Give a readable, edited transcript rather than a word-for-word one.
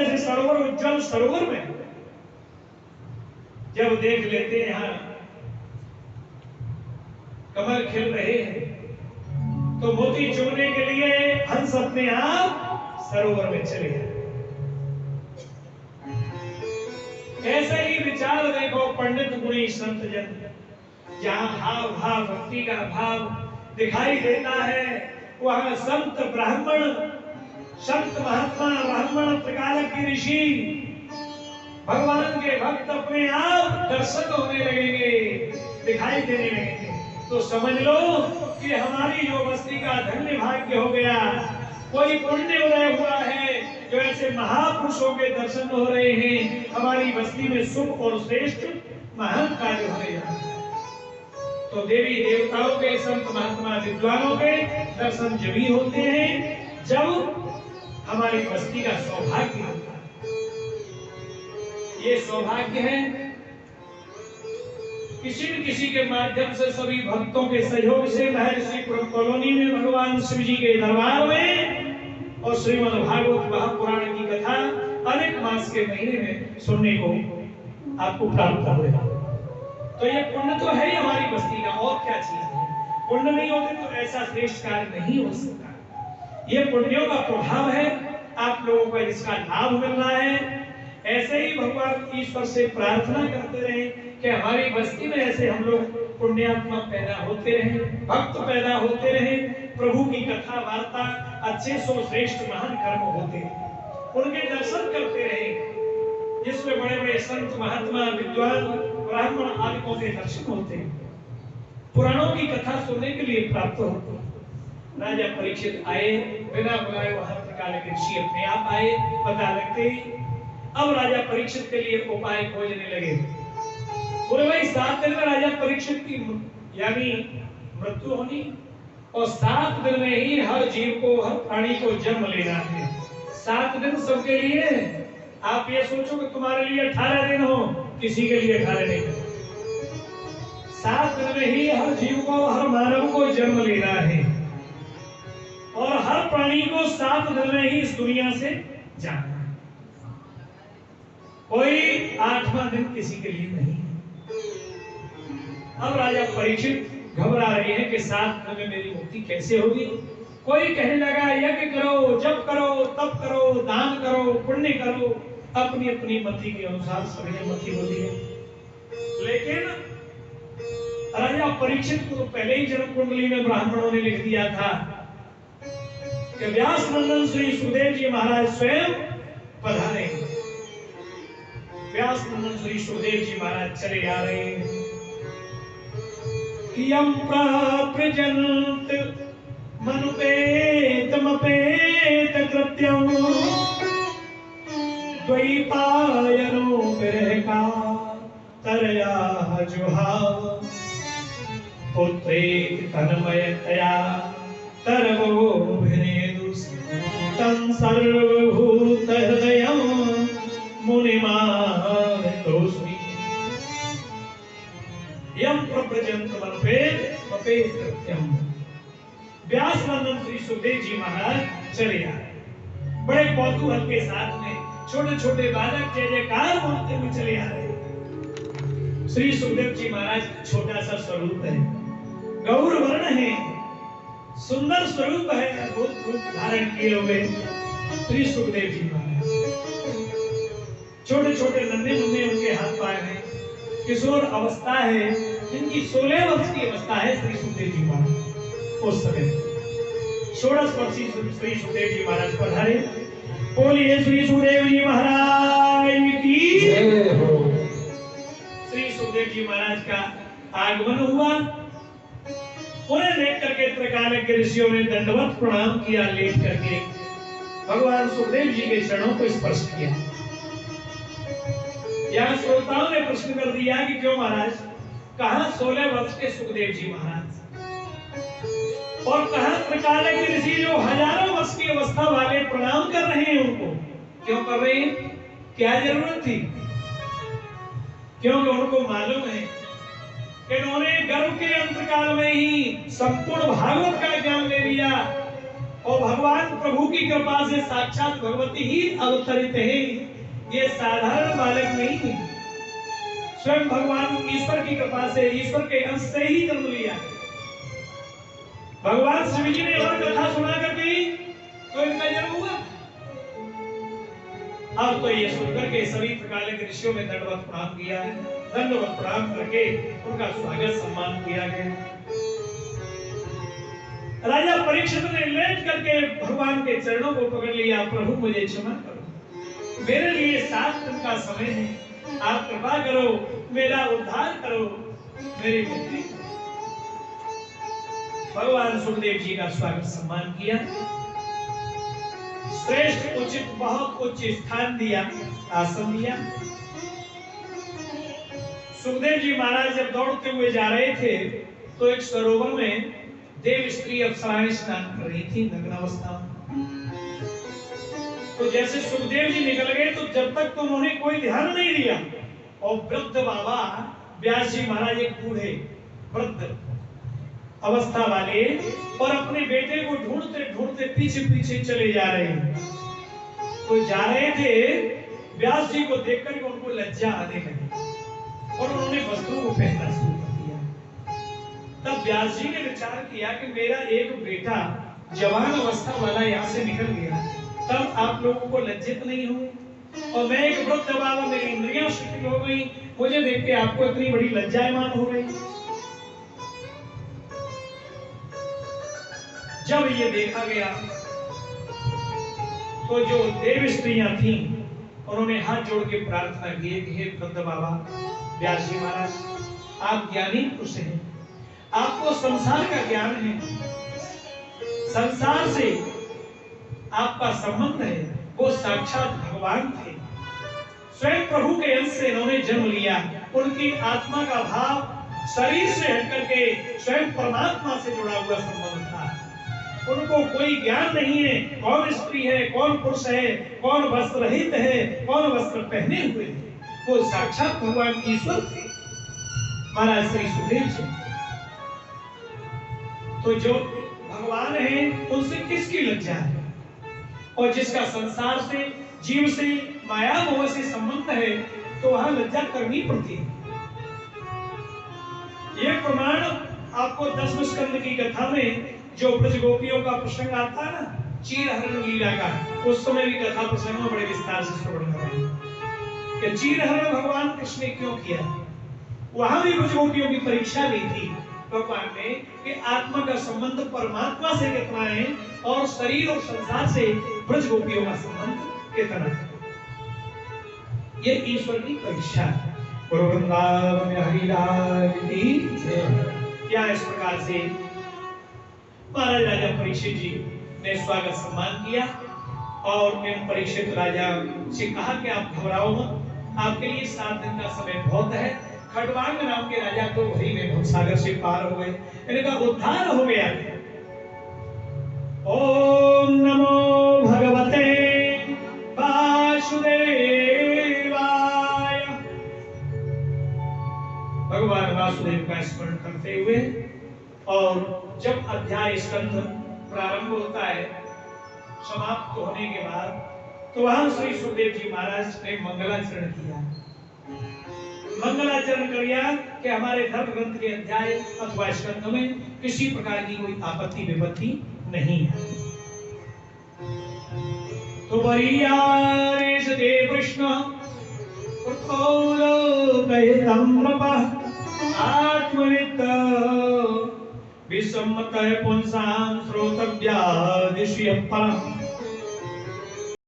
जैसे सरोवर उज्जवल सरोवर में जब देख लेते हैं यहाँ कमल खिल रहे हैं तो मोती चुगने के लिए हंस अपने आप सरोवर में चले गए। ऐसे ही विचार देखो पंडित गुणी संत जन, जहां हाव भाव भक्ति का भाव दिखाई देता है वहां संत ब्राह्मण, संत महात्मा, ब्राह्मण, त्रिकालज्ञ की ऋषि, भगवान के भक्त अपने आप दर्शन होने लगेंगे, दिखाई देने लगेंगे। तो समझ लो कि हमारी जो बस्ती का धन्य भाग्य हो गया, कोई पुण्य उदय हुआ है जो ऐसे महापुरुषों के दर्शन हो रहे हैं। हमारी बस्ती में शुभ और श्रेष्ठ महान कार्य होने जा रहे हैं। तो देवी देवताओं के, संत महात्मा, विद्वानों के दर्शन जब ही होते हैं जब हमारी बस्ती का सौभाग्य होता है। ये सौभाग्य है किसी न किसी के माध्यम से सभी भक्तों के सहयोग से महर्षिपुरम कॉलोनी में भगवान शिव जी के दरबार में और श्रीमद् भागवत महापुराण की कथा अनेक मास के महीने में सुनने को आपको प्राप्त होगा। तो ये पुण्य तो है ही हमारी बस्ती का, और क्या चीज है। पुण्य नहीं होते तो ऐसा श्रेष्ठ कार्य नहीं हो सकता। ये पुण्यों का प्रभाव है, आप लोगों को इसका लाभ मिल रहा है। ऐसे ही भगवान ईश्वर से प्रार्थना करते रहे कि हमारी बस्ती में ऐसे हम लोग पुण्यात्मा पैदा होते रहे, भक्त पैदा होते रहे, प्रभु की कथा वार्ता अच्छे सो श्रेष्ठ महान कर्म होते, उनके दर्शन करते रहे, जिसमें बड़े बड़े संत महात्मा, विद्वान, ब्राह्मण आदि के दर्शन होते, पुराणों की कथा सुनने के लिए प्राप्त होते। राजा परीक्षित आए, बिना बुलाए वहां त्रिकालज्ञ ऋषि अपने आप आए, पता लगते ही अब राजा परीक्षित के लिए उपाय खोजने लगे। बोले भाई 7 दिन में राजा परीक्षित की यानी मृत्यु होनी और 7 दिन में ही हर जीव को, हर प्राणी को जन्म लेना है। 7 दिन सबके लिए। आप ये सोचो कि तुम्हारे लिए 18 दिन हो, किसी के लिए 18 नहीं। 7 दिन में ही हर जीव को, हर मानव को जन्म लेना है और हर प्राणी को 7 दिन में ही इस दुनिया से जाना है। कोई 8वां दिन किसी के लिए नहीं। अब राजा परीक्षित घबरा रहे हैं कि 7 दिन में मेरी मुक्ति कैसे होगी। कोई कहने लगा यज्ञ करो, जप करो, तप करो, दान करो, पुण्य करो, अपनी अपनी मति के अनुसार सबने मति बोली है। लेकिन राजा परीक्षित को पहले ही जन्म कुंडली में ब्राह्मणों ने लिख दिया था कि व्यास नंदन श्री सुखदेव जी महाराज स्वयं पधारे। व्यास नंदन श्री सुखदेव जी महाराज चले आ रहे हैं। यम प्रजंत मनुपेतमपेत कृत्यम द्वैपायनो विरहका तरया जुहाव पुत्रेति तन्मयतया तरवो भिनेदुस् तं सर्वभूत हृदयं मुनिमानतोऽस्मि। यम प्रजंत मनुपेत कृत्यम। व्यास नंदन श्री सुखदेव जी महाराज चले आए। बड़े कौतूहल के साथ में छोटे छोटे बालक जय जयकार बोलते हुए चले आ रहे। श्री सुखदेव जी महाराज छोटा सा स्वरूप है, गौर वर्ण है, सुंदर स्वरूप है, अद्भुत रूप धारण किए हुए श्री सुखदेव जी महाराज। छोटे छोटे नन्हे मुन्ने उनके हाथ पैर हैं, किशोर अवस्था है, जिनकी 16 वर्ष की अवस्था है श्री सुखदेव जी महाराज। उस समय 16 वर्षीय श्री सुखदेव जी महाराज पधारे। बोलिए श्री सुखदेव जी महाराज की जय हो। श्री सुखदेव जी महाराज का आगमन हुआ। उन्हें देख करके त्रिकालज्ञ ऋषियों ने दंडवत प्रणाम किया, लेट करके भगवान सुखदेव जी के चरणों को स्पर्श किया। यहाँ श्रोताओं ने प्रश्न कर दिया कि क्यों महाराज, कहां 16 वर्ष के सुखदेव जी महाराज और कहां त्रिकालज्ञ ऋषि जो हजारों वर्ष की अवस्था वाले प्रणाम कर रहे हैं, उनको क्यों कर रहे हैं? क्या जरूरत थी? क्योंकि उनको मालूम है कि इन्होंने गर्भ के अंतकाल में ही संपूर्ण भागवत का ज्ञान ले लिया और भगवान प्रभु की कृपा से साक्षात भगवती ही अवतरित है। ये साधारण बालक नहीं है, स्वयं भगवान ईश्वर की कृपा से, ईश्वर के अंश से ही जन्म लिया है। भगवान शिव जी ने और कथा सुना करके तो इनका जन्म हुआ। अब तो ये सुनकर के सभी प्रकार के ऋषियों में दंडवत प्रणाम किया है। दंडवत प्रणाम करके उनका स्वागत सम्मान किया गया। राजा परीक्षित ने लेट करके भगवान के चरणों को पकड़ लिया, प्रभु मुझे क्षमा करो, मेरे लिए 7 दिन का समय है, आप कृपा करो, मेरा उद्धार करो, मेरी मुक्ति। भगवान सुखदेव जी का स्वागत सम्मान किया, श्रेष्ठ उचित बहुत उच्च स्थान दिया, आसन दिया। सुखदेव जी महाराज जब दौड़ते हुए जा रहे थे तो एक सरोवर में देव स्त्री अप्सराएं स्नान कर रही थी नग्न अवस्था में। तो जैसे सुखदेव जी निकल गए तो जब तक तो उन्होंने कोई ध्यान नहीं दिया, और वृद्ध बाबा व्यास जी महाराज एक बूढ़े वृद्ध अवस्था वाले और अपने बेटे को ढूंढते ढूंढते पीछे पीछे चले जा रहे हैं। तो जा रहे थे, व्यास जी को देखकर उनको लज्जा आने लगी और उन्होंने वस्त्रों को पहनना शुरू कर दिया। तब व्यास जी ने विचार किया कि मेरा एक बेटा जवान अवस्था वाला यहाँ से निकल गया, तब आप लोगों को लज्जित नहीं हुए, और मैं एक वृद्ध बाबा, मेरी इंद्रियां शिथिल हो गई, मुझे देख के आपको इतनी बड़ी लज्जायमान हो गई। जब ये देखा गया तो जो देव स्त्रियां थीं उन्होंने हाथ जोड़ के प्रार्थना की कि हे वृद्ध बाबा व्यास जी महाराज, आप ज्ञानी पुरुष हैं, आपको संसार का ज्ञान है, संसार से आपका संबंध है, वो साक्षात भगवान थे, स्वयं प्रभु के अंश से इन्होंने जन्म लिया, उनकी आत्मा का भाव शरीर से हटकर के स्वयं परमात्मा से जुड़ा हुआ संबंध था। उनको कोई ज्ञान नहीं है कौन स्त्री है, कौन पुरुष है, कौन वस्त्र रहित है, कौन वस्त्र पहने हुए है, वो साक्षात भगवान ईश्वर थे महाराज श्री सुखदेव जी। तो जो भगवान है उनसे किसकी लज्जा है, और जिसका संसार से, जीव से, माया मोह से संबंध है तो वहां लज्जा करनी पड़ती है। ये प्रमाण आपको 10वें स्कंद की कथा में जो ब्रज गोपियों का प्रसंग आता है ना, चीरहरण लीला का, उस समय भी कथा प्रसंग में बड़े विस्तार से श्रवण करेंगे कि चीरहरण भगवान कृष्ण ने क्यों किया। वहां भी ब्रज गोपियों की परीक्षा ली थी भगवान ने कि आत्मा का संबंध परमात्मा से कितना है और शरीर और संसार से ब्रज गोपियों का संबंध कितना है। ये ईश्वर की परीक्षा है। वृंदावन हरिलाल की क्या इस प्रकार से महाराज राजा परीक्षित जी ने स्वागत सम्मान किया, और इन परीक्षित राजा से कहा कि आप घबराओ मत, आपके लिए 7 दिन का समय बहुत है। खडवांग नाम के राजा तो वही में भवसागर से पार हो गए, इनका उद्धार हो गया। ओम नमो भगवते वासुदेवाय। भगवान वासुदेव का स्मरण करते हुए, और जब अध्याय स्कंध प्रारंभ होता है समाप्त होने के बाद, तो वहां श्री सुखदेव जी महाराज ने मंगलाचरण किया। मंगलाचरण किया कि हमारे धर्म ग्रंथ के अध्याय अथवा स्कंध में किसी प्रकार की कोई आपत्ति विपत्ति नहीं है। तो बरियारेश देव कृष्ण आत्मनित विसम्मतः पुंसां श्रोतव्या दिश्य परम्